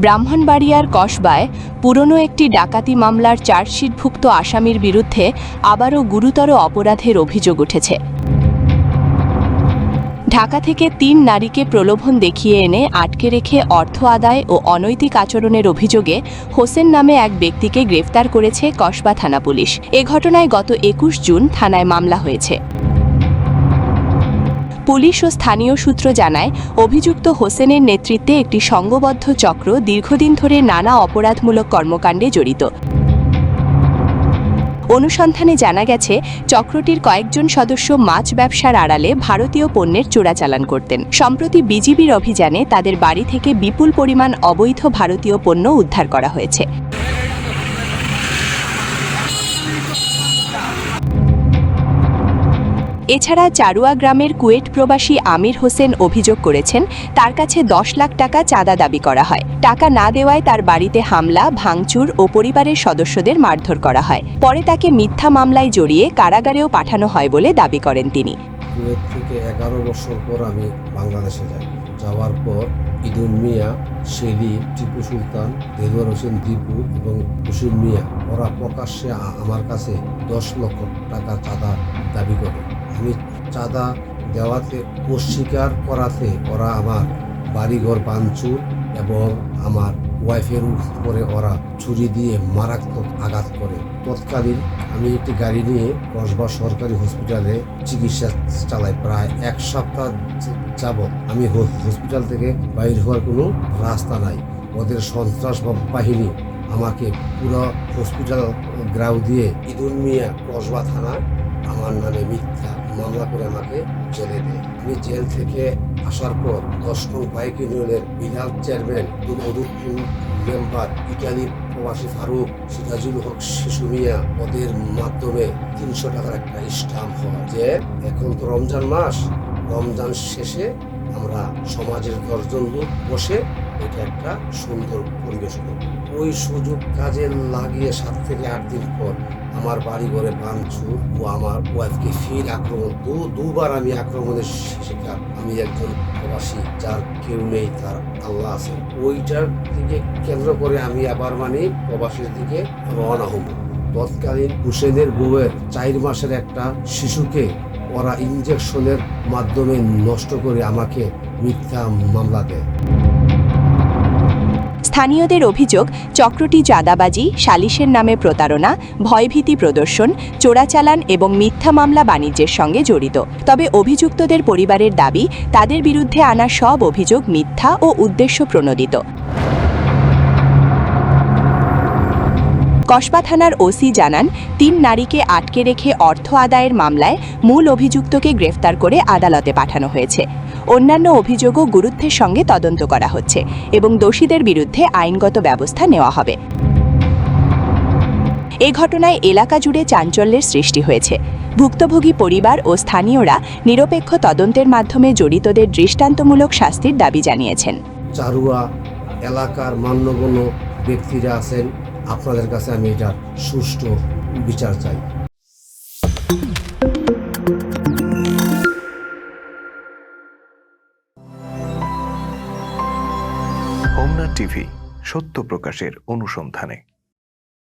ব্রাহ্মণবাড়িয়ার কসবায় পুরনো একটি ডাকাতি মামলার চার্জশিটভুক্ত আসামির বিরুদ্ধে আবারও গুরুতর অপরাধের অভিযোগ উঠেছে। ঢাকা থেকে ৩ নারীকে প্রলোভন দেখিয়ে এনে আটকে রেখে অর্থ আদায় ও অনৈতিক আচরণের অভিযোগে হোসেন নামে এক ব্যক্তিকে গ্রেফতার করেছে কসবা থানা পুলিশ। এ ঘটনায় গত ২১ জুন থানায় মামলা হয়েছে। পুলিশ ও স্থানীয় সূত্র জানায়, অভিযুক্ত হোসেনের নেতৃত্বে একটি সংঘবদ্ধ চক্র দীর্ঘদিন ধরে নানা অপরাধমূলক কর্মকাণ্ডে জড়িত। অনুসন্ধানে জানা গেছে, চক্রটির কয়েকজন সদস্য মাছ ব্যবসার আড়ালে ভারতীয় পণ্যের চোরাচালান করতেন। সম্প্রতি বিজিবির অভিযানে তাদের বাড়ি থেকে বিপুল পরিমাণ অবৈধ ভারতীয় পণ্য উদ্ধার করা হয়েছে। এছাড়া চারুয়া গ্রামের কুয়েট প্রবাসী আমির হোসেন অভিযোগ করেছেন, তার কাছে ১০ লাখ টাকা চাঁদা দাবি করা হয়। টাকা না দেওয়ায় তার বাড়িতে হামলা, ভাঙচুর ও পরিবারের সদস্যদের মারধর করা হয়। পরে তাকে মিথ্যা মামলায় জড়িয়ে কারাগারেও পাঠানো হয় বলে দাবি করেন তিনি। কুয়েত থেকে ১১ বছর পর আমি বাংলাদেশে যাই। যাওয়ার পর ইদুন মিয়া, সেলিম, টিপু সুলতান, দেলোয়ার হোসেন দীপু এবং হুসেন মিয়া ওরা প্রকাশ্যে আমার কাছে ১০ লক্ষ টাকা চাঁদা দাবি করে। আমি চাঁদা দেওয়াতে অস্বীকার করাতে ওরা আমার বাড়িঘর ভাঙচুর এবং আমার ওয়াইফের উপরে ওরা ছুরি দিয়ে মারাত্মক আঘাত করে। তৎকালীন আমি একটি গাড়ি নিয়ে কসবা সরকারি হসপিটালে চিকিৎসা চালাই। প্রায় ১ সপ্তাহ যাবৎ আমি হসপিটাল থেকে বাইর হওয়ার কোনো রাস্তা নাই। ওদের সন্ত্রাস বাহিনী আমাকে পুরো হসপিটাল গ্রাউ দিয়ে ইদুন মিয়া কসবা থানা আমার নামে মিথ্যা মামলা করে আমাকে জেলে দেয়। আমি জেল থেকে আসার পর ১০ নং বাইক ইউনিয়নের বিধায়ক চেয়ারম্যান মেম্বার ইটালি প্রবাসী ফারুক, সিরাজুল হক শিশু মিয়া ওদের মাধ্যমে ৩০০ টাকার একটা স্টাম্প হয় যে এখন তো রমজান মাস, রমজান শেষে আমরা সমাজের ১০ জন লোক বসে এটা একটা সুন্দর পরিবেশ করব। ওই সুযোগ কাজে লাগিয়ে ৭ থেকে ৮ দিন পর আমার বাড়ি ঘরে ভাঙচুর ও আমার ওয়াইফকে ফির আক্রমণ। দুবার আমি আক্রমণের শিকার। আমি একজন প্রবাসী, যার কেউ নেই, তার আল্লাহ আছে। ওইটার দিকে কেন্দ্র করে আমি আবার প্রবাসীর দিকে রওনা হব। তৎকালীন হুসেনের বউয়ের ৪ মাসের একটা শিশুকে ওরা ইনজেকশনের মাধ্যমে নষ্ট করে আমাকে মিথ্যা মামলা দেয়। স্থানীয়দের অভিযোগ, চক্রটি চাঁদাবাজি, সালিশের নামে প্রতারণা, ভয়ভীতি প্রদর্শন, চোরাচালান এবং মিথ্যা মামলা বাণিজ্যের সঙ্গে জড়িত। তবে অভিযুক্তদের পরিবারের দাবি, তাদের বিরুদ্ধে আনা সব অভিযোগ মিথ্যা ও উদ্দেশ্য প্রণোদিত। কসবা থানার ওসি জানান, ৩ নারীকে আটকে রেখে অর্থ আদায়ের মামলায় মূল অভিযুক্তকে গ্রেফতার করে আদালতে পাঠানো হয়েছে। অন্যান্য অভিযোগও গুরুত্বের সঙ্গে তদন্ত করা হচ্ছে এবং দোষীদের বিরুদ্ধে আইনগত ব্যবস্থা নেওয়া হবে। এ ঘটনায় এলাকা জুড়ে চাঞ্চল্যের সৃষ্টি হয়েছে। ভুক্তভোগী পরিবার ও স্থানীয়রা নিরপেক্ষ তদন্তের মাধ্যমে জড়িতদের দৃষ্টান্তমূলক শাস্তির দাবি জানিয়েছেন। চারুয়া এলাকার মান্যগণ্য ব্যক্তিরা আছেন, আপনাদের কাছে আমি এটার সুষ্ঠু বিচার চাই। হোমনা টিভি, সত্য প্রকাশের অনুসন্ধানে।